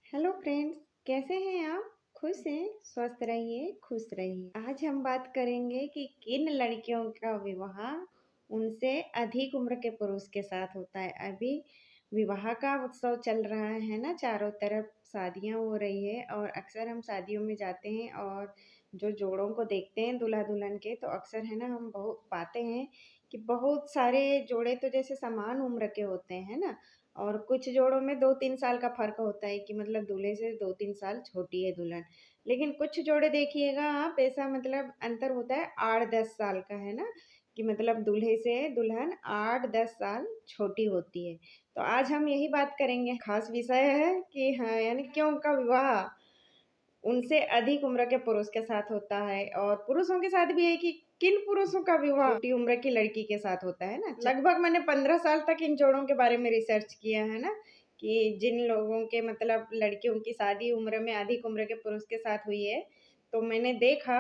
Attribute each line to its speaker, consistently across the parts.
Speaker 1: Hello friends, कैसे हैं आप? खुश हैं? स्वस्थ रहिए, खुश रहिए। आज हम बात करेंगे कि किन लड़कियों का विवाह उनसे अधिक उम्र के पुरुष के साथ होता है। अभी विवाह का उत्सव चल रहा है ना, चारों तरफ शादियां हो रही है और अक्सर हम शादियों में जाते हैं और जो जोड़ों को देखते हैं दूल्हा दुल्हन के, तो अक्सर है ना हम बहुत पाते हैं कि बहुत सारे जोड़े तो जैसे समान उम्र के होते हैं ना, और कुछ जोड़ों में 2-3 साल का फ़र्क होता है कि मतलब दूल्हे से 2-3 साल छोटी है दुल्हन। लेकिन कुछ जोड़े देखिएगा आप, ऐसा मतलब अंतर होता है 8-10 साल का, है ना? कि मतलब दूल्हे से दुल्हन 8-10 साल छोटी होती है। तो आज हम यही बात करेंगे, ख़ास विषय है कि हाँ, यानी क्यों उनका विवाह उनसे अधिक उम्र के पुरुष के साथ होता है, और पुरुषों के साथ भी है कि किन पुरुषों का विवाह छोटी उम्र की लड़की के साथ होता है ना। लगभग मैंने 15 साल तक इन जोड़ों के बारे में रिसर्च किया है ना, कि जिन लोगों के मतलब लड़कियों की शादी उम्र में अधिक उम्र के पुरुष के साथ हुई है, तो मैंने देखा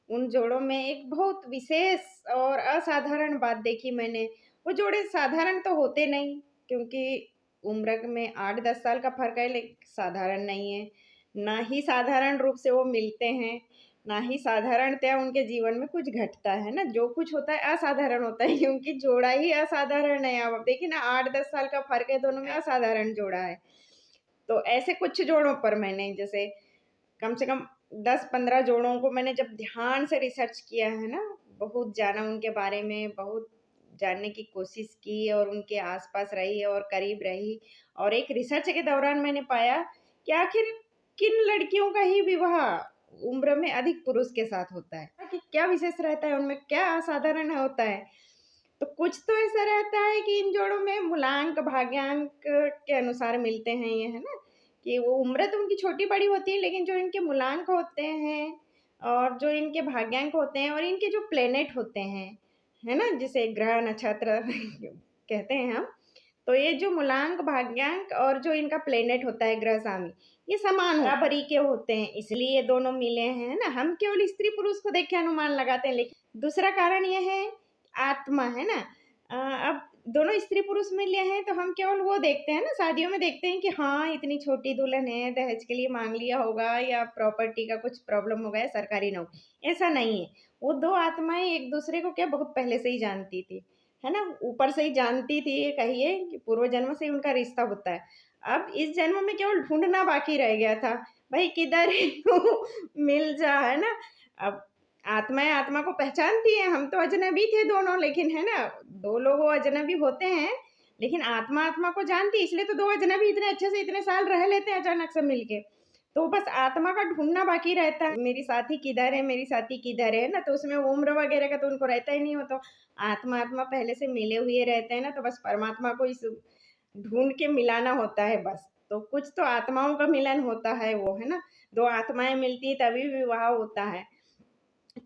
Speaker 1: उन जोड़ों में एक बहुत विशेष और असाधारण बात देखी मैंने। वो जोड़े साधारण तो होते नहीं, क्योंकि उम्र में 8-10 साल का फ़र्क है, लेकिन साधारण नहीं है। ना ही साधारण रूप से वो मिलते हैं, ना ही साधारणतया उनके जीवन में कुछ घटता है ना, जो कुछ होता है असाधारण होता है, क्योंकि जोड़ा ही असाधारण है। अब देखिए ना, 8-10 साल का फ़र्क है दोनों में, असाधारण जोड़ा है। तो ऐसे कुछ जोड़ों पर मैंने जैसे कम से कम 10-15 जोड़ों को मैंने जब ध्यान से रिसर्च किया है ना, बहुत जाना उनके बारे में, बहुत जानने की कोशिश की और उनके आस-पास रही और करीब रही, और एक रिसर्च के दौरान मैंने पाया कि आखिर किन लड़कियों का ही विवाह उम्र में अधिक पुरुष के साथ होता है, कि क्या विशेष रहता है उनमें, क्या असाधारण होता है। तो कुछ तो ऐसा रहता है कि इन जोड़ों में मूलांक, भाग्यांक के अनुसार मिलते हैं ये, है ना? कि वो उम्र तो उनकी छोटी-बड़ी होती है, लेकिन जो इनके मूलांक होते हैं और जो इनके भाग्यांक होते हैं और इनके जो प्लैनेट होते हैं, है ना? जिसे ग्रह, नक्षत्र कहते हैं हम। तो ये जो मूलांक, भाग्यांक और जो इनका प्लैनेट होता है ग्रह स्वामी, ये समान बराबरी के होते हैं, इसलिए ये दोनों मिले हैं, है ना? हम केवल स्त्री-पुरुष को देख के अनुमान लगाते हैं, लेकिन दूसरा कारण ये है आत्मा, है ना? अब दोनों स्त्री-पुरुष मिले हैं तो हम केवल वो देखते हैं ना, शादियों में देखते हैं कि हाँ, इतनी छोटी दुल्हन है, दहेज के लिए माँग लिया होगा या प्रॉपर्टी का कुछ प्रॉब्लम हो गया, सरकारी नौकरी, ऐसा नहीं है। वो 2 आत्माएँ एक-दूसरे को क्या बहुत पहले से ही जानती थी, है ना? ऊपर से ही जानती थी, ये कहिए कि पूर्व जन्म से ही उनका रिश्ता होता है। अब इस जन्म में केवल ढूँढना बाकी रह गया था, भई किधर है तू मिल जा, है ना? अब आत्माएँ आत्मा को पहचानती हैं, हम तो अजनबी थे दोनों, लेकिन है ना, 2 लोग वो अजनबी होते हैं, लेकिन आत्मा आत्मा को जानती है, इसलिए तो 2 अजनबी इतने अच्छे से इतने साल रह लेते हैं अचानक से मिलके। तो बस आत्मा का ढूँढना बाकी रहता है, मेरी साथी किधर है, मेरी साथी किधर है ना? तो उसमें उम्र वगैरह का तो उनको रहता ही नहीं, वो तो आत्मा आत्मा पहले से मिले हुए रहते हैं ना, तो बस परमात्मा को इस ढूँढ के मिलाना होता है बस। तो कुछ तो आत्माओं का मिलन होता है वो, है ना? 2 आत्माएँ मिलती हैं तभी विवाह होता है।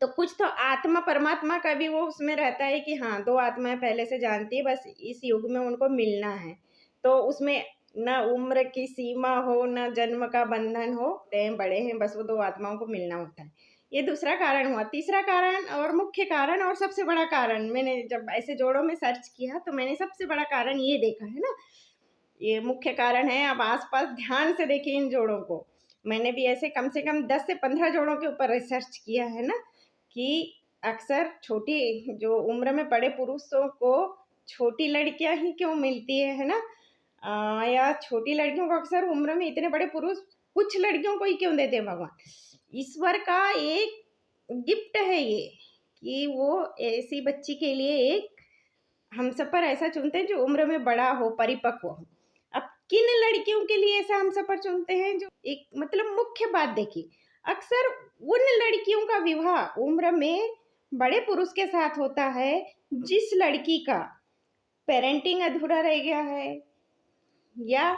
Speaker 1: तो कुछ तो आत्मा परमात्मा का भी वो उसमें रहता है कि हाँ, 2 आत्माएँ पहले से जानती है, बस इस युग में उनको मिलना है। तो उसमें ना उम्र की सीमा हो, ना जन्म का बंधन हो, तय बड़े हैं, बस वो 2 आत्माओं को मिलना होता है। ये दूसरा कारण हुआ। तीसरा कारण और मुख्य कारण और सबसे बड़ा कारण, मैंने जब ऐसे जोड़ों में सर्च किया तो मैंने सबसे बड़ा कारण ये देखा है ना, ये मुख्य कारण है। आप आस-पास ध्यान से देखिए इन जोड़ों को। मैंने भी ऐसे कम से कम 10 से 15 जोड़ों के ऊपर रिसर्च किया है ना, कि अक्सर छोटी जो उम्र में बड़े पुरुषों को छोटी लड़कियां ही क्यों मिलती है ना? या छोटी लड़कियों को अक्सर उम्र में इतने बड़े पुरुष कुछ लड़कियों को ही क्यों देते हैं भगवान? ईश्वर का एक गिफ्ट है ये, कि वो ऐसी बच्ची के लिए एक हमसफ़र ऐसा चुनते हैं जो उम्र में बड़ा हो, परिपक्व हो। अब किन लड़कियों के लिए ऐसा हमसफ़र चुनते हैं, जो एक मतलब मुख्य बात देखिए, अक्सर उन लड़कियों का विवाह उम्र में बड़े पुरुष के साथ होता है, जिस लड़की का पेरेंटिंग अधूरा रह गया है, या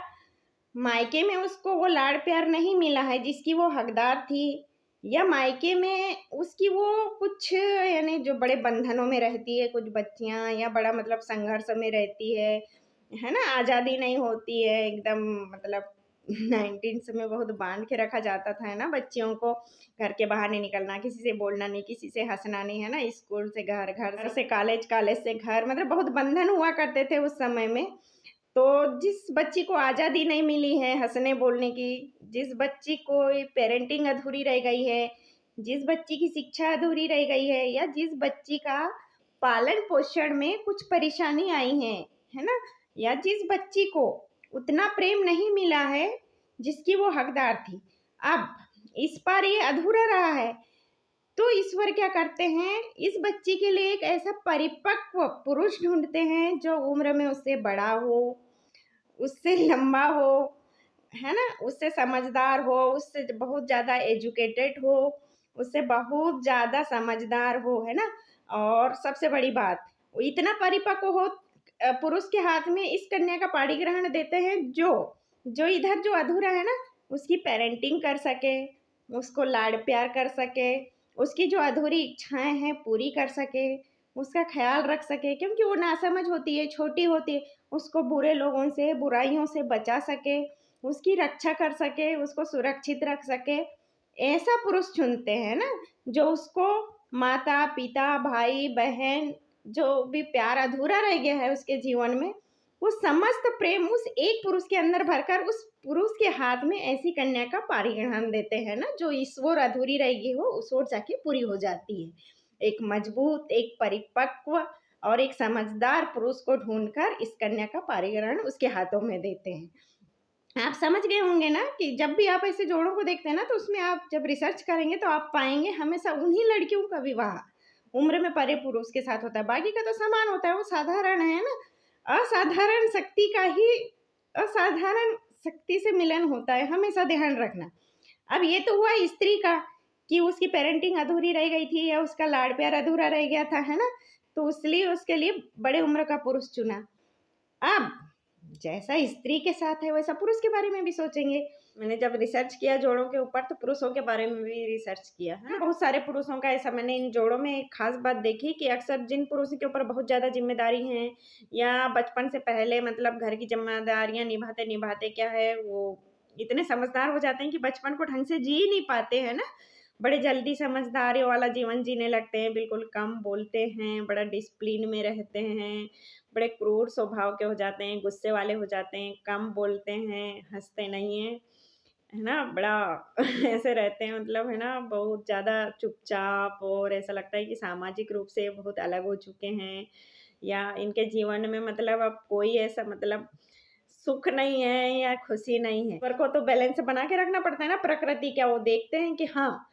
Speaker 1: मायके में उसको वो लाड़ प्यार नहीं मिला है जिसकी वो हकदार थी, या मायके में उसकी वो कुछ यानी जो बड़े बंधनों में रहती है कुछ बच्चियां, या बड़ा मतलब संघर्ष में रहती है ना? आज़ादी नहीं होती है एकदम, मतलब 19 में बहुत बांध के रखा जाता था, है ना? बच्चियों को घर के बाहर नहीं निकलना, किसी से बोलना नहीं, किसी से हंसना नहीं, है ना? स्कूल से घर, घर से कॉलेज, कॉलेज से घर, मतलब बहुत बंधन हुआ करते थे उस समय में। तो जिस बच्ची को आज़ादी नहीं मिली है हँसने बोलने की, जिस बच्ची को पेरेंटिंग अधूरी रह गई है, जिस बच्ची की शिक्षा अधूरी रह गई है, या जिस बच्ची का पालन पोषण में कुछ परेशानी आई है ना? या जिस बच्ची को उतना प्रेम नहीं मिला है जिसकी वो हकदार थी, अब इस बार ये अधूरा रहा है, तो ईश्वर क्या करते हैं, इस बच्ची के लिए एक ऐसा परिपक्व पुरुष ढूंढते हैं जो उम्र में उससे बड़ा हो, उससे लंबा हो, है ना, उससे समझदार हो, उससे बहुत ज़्यादा एजुकेटेड हो, उससे बहुत ज़्यादा समझदार हो, है ना। और सबसे बड़ी बात, वो इतना परिपक्व हो, पुरुष के हाथ में इस कन्या का पाणी ग्रहण देते हैं जो जो इधर जो अधूरा है ना, उसकी पेरेंटिंग कर सके, उसको लाड प्यार कर सके, उसकी जो अधूरी इच्छाएं हैं पूरी कर सके, उसका ख्याल रख सके, क्योंकि वो नासमझ होती है, छोटी होती है, उसको बुरे लोगों से, बुराइयों से बचा सके, उसकी रक्षा कर सके, उसको सुरक्षित रख सके। ऐसा पुरुष चुनते हैं ना, जो उसको माता पिता भाई बहन जो भी प्यार अधूरा रह गया है उसके जीवन में, वो समस्त प्रेम उस एक पुरुष के अंदर भरकर उस पुरुष के हाथ में ऐसी कन्या का पारिग्रहण देते हैं ना, जो ईश्वर अधूरी रहेगी वो उस ओर जाके पूरी हो जाती है। एक मजबूत, एक परिपक्व और एक समझदार पुरुष को ढूंढकर इस कन्या का पारिग्रहण उसके हाथों में देते हैं। आप समझ गए होंगे ना कि जब भी आप ऐसे जोड़ों को देखते हैं ना, तो उसमें आप जब रिसर्च करेंगे तो आप पाएंगे हमेशा उन्हीं लड़कियों का विवाह उम्र में परे पुरुष के साथ होता है। बाकी का तो समान होता है, वो साधारण है ना। असाधारण शक्ति का ही असाधारण शक्ति से मिलन होता है, हमेशा ध्यान रखना। अब ये तो हुआ स्त्री का, कि उसकी पेरेंटिंग अधूरी रह गई थी या उसका लाड प्यार अधूरा रह गया था, है ना, तो इसलिए उसके लिए बड़े उम्र का पुरुष चुना। अब जैसा स्त्री के साथ है वैसा पुरुष के बारे में भी सोचेंगे। मैंने जब रिसर्च किया जोड़ों के ऊपर, तो पुरुषों के बारे में भी रिसर्च किया है। बहुत सारे पुरुषों का ऐसा मैंने इन जोड़ों में एक खास बात देखी कि अक्सर जिन पुरुषों के ऊपर बहुत ज़्यादा जिम्मेदारी है, या बचपन से पहले मतलब घर की जिम्मेदारियां निभाते निभाते क्या है, वो इतने समझदार हो जाते हैं कि बचपन को ढंग से जी नहीं पाते हैं ना, बड़े जल्दी समझदारी वाला जीवन जीने लगते हैं, बिल्कुल कम बोलते हैं, बड़ा डिसिप्लिन में रहते हैं, बड़े क्रूर स्वभाव के हो जाते हैं, गुस्से वाले हो जाते हैं, कम बोलते हैं, हँसते नहीं हैं, है ना, बड़ा ऐसे रहते हैं, मतलब है ना, बहुत ज़्यादा चुपचाप, और ऐसा लगता है कि सामाजिक रूप से बहुत अलग हो चुके हैं, या इनके जीवन में मतलब अब कोई ऐसा मतलब सुख नहीं है या खुशी नहीं है। ईश्वर को तो बैलेंस बना के रखना पड़ता है ना, प्रकृति क्या वो देखते हैं कि हाँ,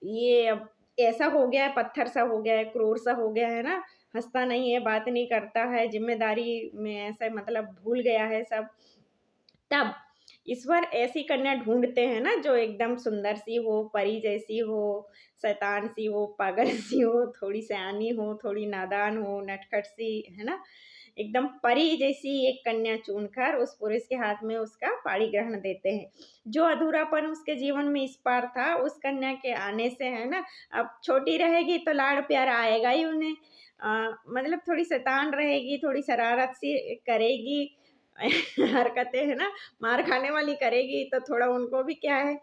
Speaker 1: ये अब ऐसा हो गया है, पत्थर सा हो गया है, क्रूर सा हो गया है ना, हँसता नहीं है, बात नहीं करता है, ज़िम्मेदारी में ऐसे मतलब भूल गया है सब। तब ईश्वर ऐसी कन्या ढूँढते हैं ना, जो एकदम सुंदर सी हो, परी जैसी हो, शैतान सी हो, पागल सी हो, थोड़ी सयानी हो, थोड़ी नादान हो, नटखट सी, है ना? एकदम परी जैसी एक कन्या चुनकर उस पुरुष के हाथ में उसका पाणी ग्रहण देते हैं। जो अधूरापन उसके जीवन में इस पार था, उस कन्या के आने से, है ना, अब छोटी रहेगी तो लाड़ प्यार आएगा ही उन्हें। मतलब थोड़ी शैतान रहेगी, थोड़ी शरारत सी करेगी, हरकतें, है ना, मार खाने वाली करेगी, तो थोड़ा उनको भी क्या है,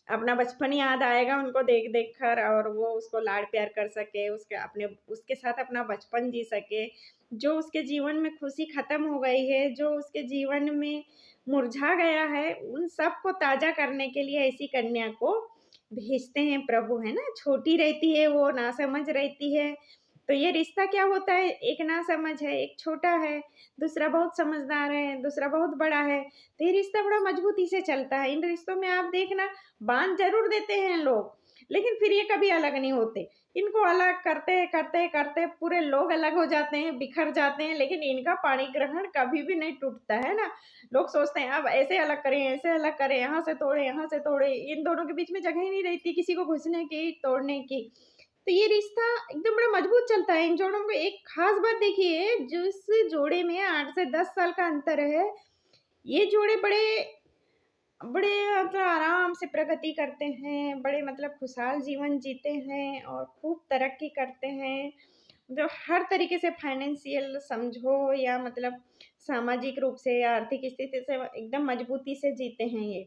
Speaker 1: अपना बचपन याद आएगा उनको देख देख कर, और वो उसको लाड प्यार कर सके, उसके अपने उसके साथ अपना बचपन जी सके। जो उसके जीवन में खुशी खत्म हो गई है, जो उसके जीवन में मुरझा गया है, उन सब को ताजा करने के लिए ऐसी कन्या को भेजते हैं प्रभु, है ना। छोटी रहती है वो, नासमझ रहती है, तो ये रिश्ता क्या होता है, एक नासमझ है, एक छोटा है, दूसरा बहुत समझदार है, दूसरा बहुत बड़ा है, तो ये रिश्ता बड़ा मजबूती से चलता है। इन रिश्तों में आप देखना, बांध जरूर देते हैं लोग, लेकिन फिर ये कभी अलग नहीं होते। इनको अलग करते करते करते पूरे लोग अलग हो जाते हैं, बिखर जाते हैं, लेकिन इनका पाणी ग्रहण कभी भी नहीं टूटता है ना। लोग सोचते हैं अब ऐसे अलग करें, ऐसे अलग करें, यहाँ से तोड़े, यहाँ से तोड़े, इन दोनों के बीच में जगह ही नहीं रहती किसी को घुसने की, तोड़ने की। तो ये रिश्ता एकदम बड़ा मजबूत चलता है। इन जोड़ों में एक खास बात देखिए, जिस जोड़े में 8 से 10 साल का अंतर है, ये जोड़े बड़े बड़े मतलब आराम से प्रगति करते हैं, बड़े मतलब खुशहाल जीवन जीते हैं और खूब तरक्की करते हैं। जो हर तरीके से फाइनेंशियल समझो, या मतलब सामाजिक रूप से या आर्थिक स्थिति से एकदम मजबूती से जीते हैं ये।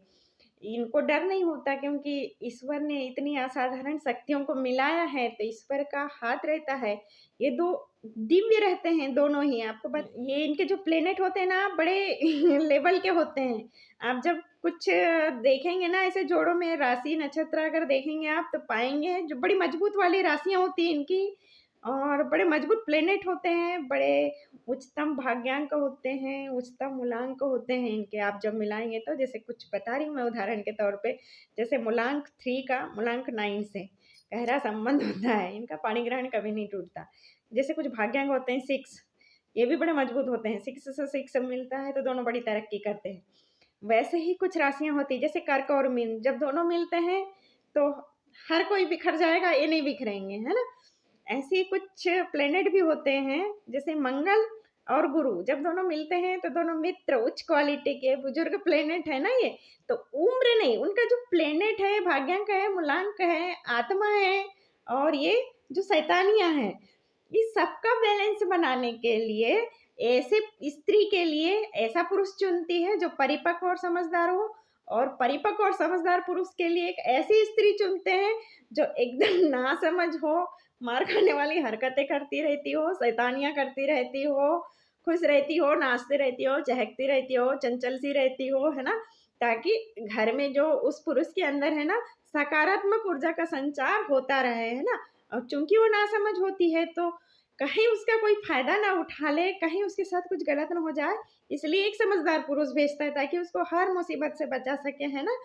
Speaker 1: इनको डर नहीं होता क्योंकि ईश्वर ने इतनी असाधारण शक्तियों को मिलाया है, तो ईश्वर का हाथ रहता है। ये 2 दिव्य रहते हैं दोनों ही। आपको ये इनके जो प्लैनेट होते हैं ना बड़े लेवल के होते हैं। आप जब कुछ देखेंगे ना ऐसे जोड़ों में राशि नक्षत्र अगर देखेंगे आप तो पाएँगे जो बड़ी मजबूत वाली राशियाँ होती हैं इनकी और बड़े मजबूत प्लैनेट होते हैं, बड़े उच्चतम भाग्यांक होते हैं, उच्चतम मूलांक होते हैं इनके। आप जब मिलाएँगे तो जैसे कुछ बता रही हूँ मैं उदाहरण के तौर पे, जैसे मूलांक 3 का मूलांक 9 से गहरा संबंध होता है, इनका पाणिग्रहण कभी नहीं टूटता। जैसे कुछ भाग्यांक होते हैं 6, ये भी बड़े मजबूत होते हैं, 6 से 6 मिलता है तो दोनों बड़ी तरक्की करते हैं। वैसे ही कुछ राशियाँ होती हैं, जैसे कर्क और मीन, जब दोनों मिलते हैं तो हर कोई बिखर जाएगा, ये नहीं बिखरेंगे, है ना? ऐसे ही कुछ प्लैनेट भी होते हैं, जैसे मंगल और गुरु, जब दोनों मिलते हैं तो दोनों मित्र, उच्च क्वालिटी के बुजुर्ग प्लैनेट है ना ये, तो उम्र नहीं, उनका जो प्लैनेट है, भाग्यांक है, मूलांक है, आत्मा है और ये जो शैतानियाँ हैं, इस सबका बैलेंस बनाने के लिए ऐसे स्त्री के लिए ऐसा पुरुष चुनती है जो परिपक्व और समझदार हो और परिपक्व और समझदार पुरुष के लिए एक ऐसी स्त्री चुनते हैं जो एकदम नासमझ हो, मार खाने वाली हरकतें करती रहती हो, शैतानियाँ करती रहती हो, खुश रहती हो, नाचती रहती हो, चहकती रहती हो, चंचल सी रहती हो, है ना? ताकि घर में जो उस पुरुष के अंदर है ना, सकारात्मक ऊर्जा का संचार होता रहे, है ना? और चूँकि वो नासमझ होती है तो कहीं उसका कोई फ़ायदा ना उठा ले, कहीं उसके साथ कुछ गलत ना हो जाए, इसलिए एक समझदार पुरुष भेजता है ताकि उसको हर मुसीबत से बचा सके, है ना?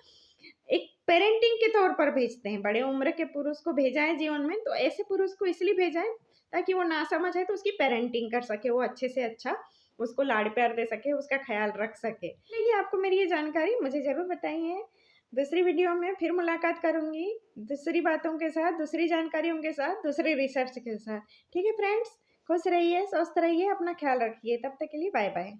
Speaker 1: एक पेरेंटिंग के तौर पर भेजते हैं, बड़े उम्र के पुरुष को भेजा है जीवन में, तो ऐसे पुरुष को इसलिए भेजा है ताकि वो नासमझ है तो उसकी पेरेंटिंग कर सके, वो अच्छे से अच्छा उसको लाड-प्यार दे सके, उसका ख़्याल रख सके। देखिए आपको मेरी ये जानकारी मुझे ज़रूर बताइए। दूसरी वीडियो में फिर मुलाकात करूँगी, दूसरी बातों के साथ, दूसरी जानकारियों के साथ, दूसरी रिसर्च के साथ। ठीक है फ्रेंड्स? खुश रहिए, स्वस्थ रहिए, अपना ख़्याल रखिए। तब तक के लिए बाय-बाय।